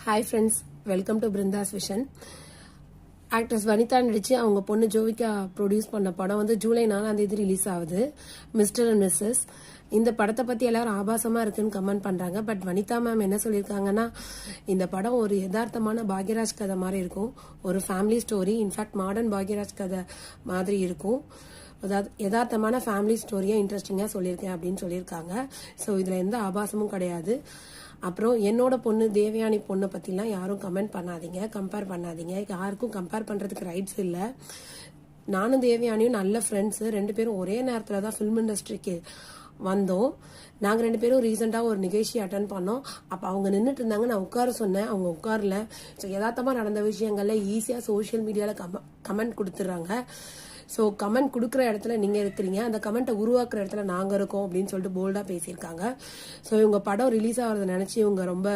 Hi friends, welcome to Brinda's vision. Actress Vanitha நடிச்சு அவங்க பொண்ணு ஜோவிகா ப்ரொடியூஸ் பண்ண படம் வந்து ஜூலை 4 ரிலீஸ் ஆகுது, மிஸ்டர் அண்ட் மிஸ்ஸஸ். இந்த படத்தை பற்றி எல்லாரும் ஆபாசமா இருக்குன்னு கமெண்ட் பண்ணுறாங்க. பட் வனிதா மேம் என்ன சொல்லியிருக்காங்கன்னா, இந்த படம் ஒரு யதார்த்தமான பாக்யராஜ் கதை மாதிரி இருக்கும், ஒரு family story. In fact modern Bhagyaraj கதை மாதிரி இருக்கும். அதாவது யதார்த்தமான ஃபேமிலி ஸ்டோரியை இன்ட்ரெஸ்டிங்காக சொல்லியிருக்கேன் அப்படின்னு சொல்லியிருக்காங்க. ஸோ இதில் எந்த ஆபாசமும் கிடையாது. அப்புறம் என்னோட பொண்ணு தேவயானி பொண்ணை பற்றிலாம் யாரும் கமெண்ட் பண்ணாதீங்க, கம்பேர் பண்ணாதீங்க. யாருக்கும் கம்பேர் பண்ணுறதுக்கு ரைட்ஸ் இல்லை. நானும் தேவயானியும் நல்ல ஃப்ரெண்ட்ஸு. 2 பேரும் ஒரே நேரத்தில் தான் ஃபிலிம் இண்டஸ்ட்ரிக்கு வந்தோம். நாங்கள் 2 பேரும் ரீசெண்டாக ஒரு நிகழ்ச்சி அட்டன் பண்ணோம். அப்போ அவங்க நின்றுட்டு இருந்தாங்க, நான் உட்கார சொன்னேன், அவங்க உட்காரல. ஸோ யதார்த்தமாக நடந்த விஷயங்கள்ல ஈஸியாக சோஷியல் மீடியாவில் கமெண்ட் கொடுத்துட்றாங்க. ஸோ கமெண்ட் கொடுக்குற இடத்துல நீங்கள் இருக்கிறீங்க, அந்த கமெண்ட்டை உருவாக்குற இடத்துல நாங்கள் இருக்கோம் அப்படின்னு சொல்லிட்டு போல்டாக பேசியிருக்காங்க. ஸோ இவங்க படம் ரிலீஸ் ஆகிறத நினச்சி இவங்க ரொம்ப